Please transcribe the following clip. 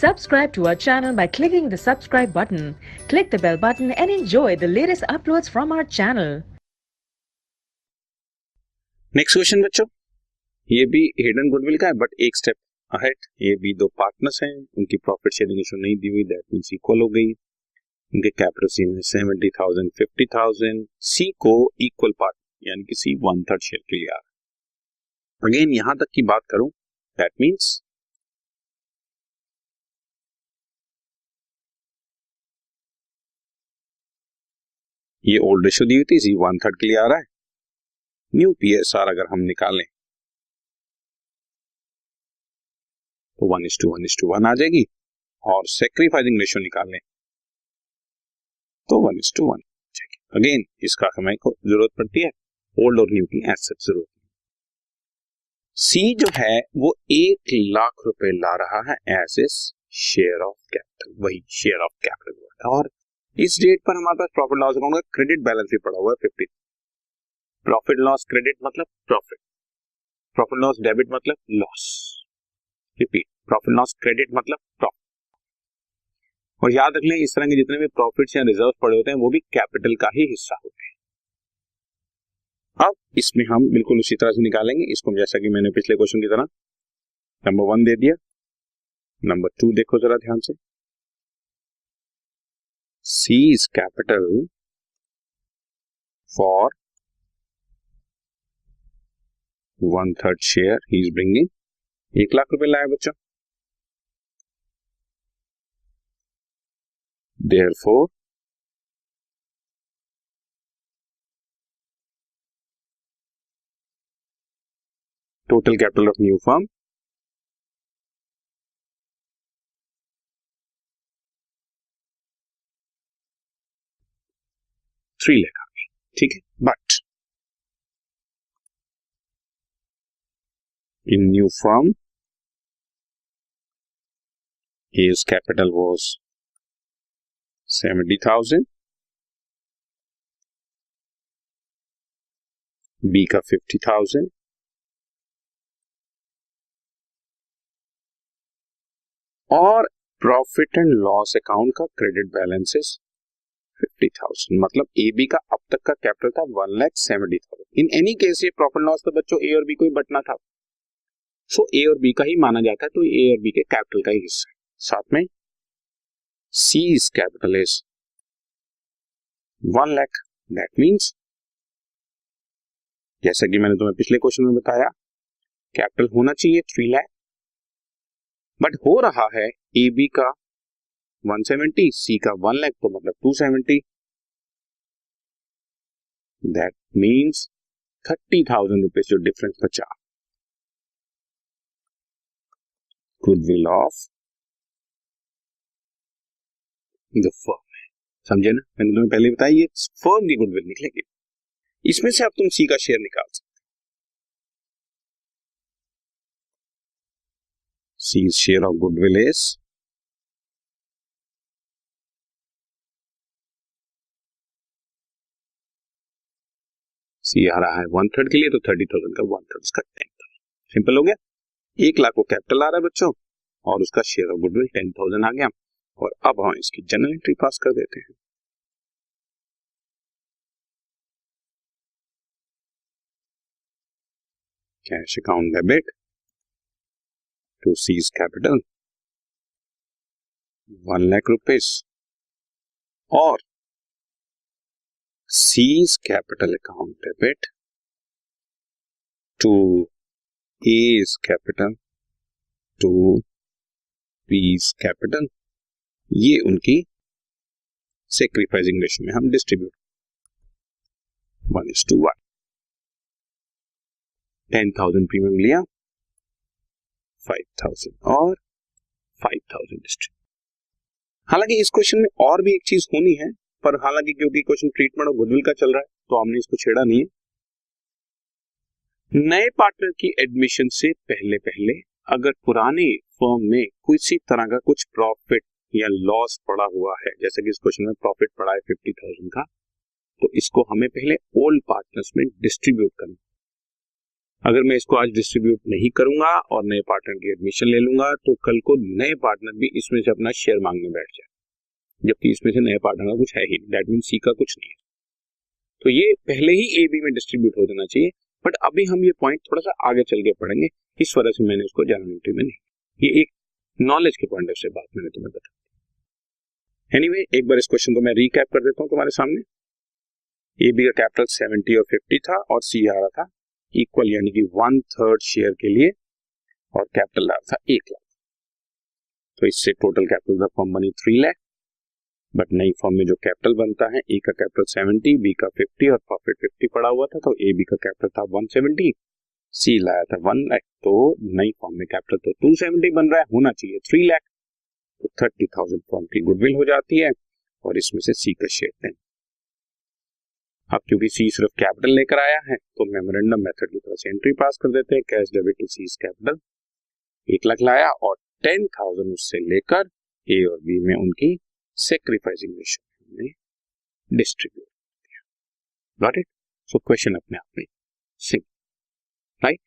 Subscribe to our channel by clicking the subscribe button. Click the bell button and enjoy the latest uploads from our channel. Next question बच्चों, ये भी hidden goodwill का है but एक step ahead. ये भी दो partners हैं, उनकी प्रॉफिट शेयरिंग रेशियो नहीं दी हुई, दैट मींस इक्वल हो गई। उनके कैपिटल सी में 70,000 50,000। सी को इक्वल पार्ट यानी कि सी 1/3 शेयर के लिए आ रहा है। अगेन यहां तक की बात करूं, दैट मींस ये ओल्ड रेशियो दी हुई थी, सी 1/3 के लिए आ रहा है। न्यू पीएसआर अगर हम निकालें तो 1:1:1 आ जाएगी, और सेक्रीफाइसिंग रेशियो निकालें तो 1:1 जाएगी। अगेन इसका हमें को जरूरत पड़ती है, ओल्ड और न्यू की एज सच जरूरत। सी जो है वो 1 लाख रुपए ला रहा है as is share of capital, वही शेयर ऑफ कैपिटल। और इस डेट पर हमारे पास प्रॉफिट लॉस अकाउंट का क्रेडिट बैलेंस भी पड़ा हुआ है 50। प्रॉफिट लॉस क्रेडिट मतलब प्रॉफिट, प्रॉफिट लॉस डेबिट मतलब loss. Repeat, profit loss credit मतलब प्रॉफिट। और याद रख लें, इस तरह के जितने भी प्रॉफिट्स या रिजर्व पड़े होते हैं वो भी कैपिटल का ही हिस्सा होते हैं। अब इसमें हम बिल्कुल उसी तरह से निकालेंगे इसको, जैसा कि मैंने पिछले क्वेश्चन की तरह नंबर 1 दे दिया। नंबर 2 देखो जरा ध्यान से, C is capital for 1/3 share he is bringing 1 lakh रुपए लाया बच्चों। Therefore, total capital of new firm $3 lakh। ठीक है, but in new firm his capital was 70,000, B का 50,000, और प्रॉफिट एंड लॉस अकाउंट का क्रेडिट बैलेंस इज 50,000। मतलब ए बी का अब तक का कैपिटल था 1,70,000। इन एनी केस ये प्रॉफिट लॉस तो बच्चों ए और बी को ही बंटना था, सो ए और बी का ही माना जाता है, तो ए और बी के कैपिटल का ही हिस्सा है। साथ में C is capital is 1 lakh. That means जैसा कि मैंने तुम्हें पिछले क्वेश्चन में बताया, कैपिटल होना चाहिए 3 लाख, बट हो रहा है ए बी का 170, सी का 1 लाख, तो मतलब 270। दैट मींस 30,000 रुपीज जो डिफरेंस बचा, गुडविल ऑफ द फर्म। समझे ना, मैंने तुम्हें पहले बताया ये फर्म की गुडविल निकलेगी। इसमें से अब तुम सी का शेयर निकाल सकते। C's share of goodwill is C आ रहा है 1/3 के लिए, तो 30,000 का 1/3 इसका 10,000। सिंपल हो गया। 1 लाख को कैपिटल आ रहा है बच्चों, और उसका शेयर ऑफ गुडविल 10,000 आ गया। और अब हम इसकी जनरल एंट्री पास कर देते हैं। Cash account debit to C's capital 1 lakh rupees, और C's capital account debit to A's capital to B's capital. ये उनकी सेक्रीफाइसिंग रेशियो में हम डिस्ट्रीब्यूट 1:1। 10,000 प्रीमियम लिया, 5,000 और 5,000 डिस्ट्रीब्यूट। हालांकि इस क्वेश्चन में और भी एक चीज होनी है, पर हालांकि क्योंकि क्वेश्चन ट्रीटमेंट ऑफ गुडविल का चल रहा है तो हमने इसको छेड़ा नहीं है। नए पार्टनर की एडमिशन से पहले पहले अगर पुराने फर्म में किसी तरह का कुछ प्रॉफिट या लॉस पड़ा हुआ है, जैसे कि इस क्वेश्चन में प्रॉफिट पड़ा है 50,000 का, तो इसको हमें पहले ओल्ड पार्टनर्स में डिस्ट्रीब्यूट करना। अगर मैं इसको आज डिस्ट्रीब्यूट नहीं करूंगा और नए पार्टनर की एडमिशन ले लूंगा तो कल को नए पार्टनर भी इसमें से अपना शेयर मांगने बैठ जाए, जबकि इसमें से नए पार्टनर का कुछ है ही नहीं, दैट मीन सी का कुछ नहीं है। तो ये पहले ही ए बी में डिस्ट्रीब्यूट हो जाना चाहिए, बट अभी हम ये पॉइंट थोड़ा सा आगे चल के पढ़ेंगे, इस वजह से मैंने इसको जनरल एंट्री में नहीं, ये एक नॉलेज के पॉइंट से बात मैंने तुम्हें बता। एनीवे, एक बार इस क्वेश्चन को मैं रिकैप कर देता हूँ तुम्हारे सामने। ए बी का कैपिटल 70 और 50 था और सी आ रहा था इक्वल, यानी कि 1/3 शेयर के लिए, और कैपिटल आ रहा था 1 लाख। तो इससे टोटल कैपिटल ऑफ फर्म बनी 3 लाख, बट नई फर्म में जो कैपिटल बनता है, ए का कैपिटल 70, बी का 50 और प्रॉफिट 50 पड़ा हुआ था, तो ए बी का कैपिटल था 170, सी लाया था 1 लाख, तो नई फर्म में कैपिटल तो 270 बन रहा है, होना चाहिए 3 लाख, तो 30,000 फर्म की गुडविल हो जाती है और इसमें से सी का शेयर 10। अब क्योंकि सी सिर्फ कैपिटल लेकर आया है तो मेमोरेंडम मेथड की तरह से एंट्री पास कर देते हैं, cash debit to C capital 1 lakh लाया और 10,000 उससे लेकर ए और बी में उनकी सेक्रीफाइसिंग रेशियो में डिस्ट्रीब्यूट किया। Got it? सो क्वेश्चन अपने आप में सिंपल, राइट?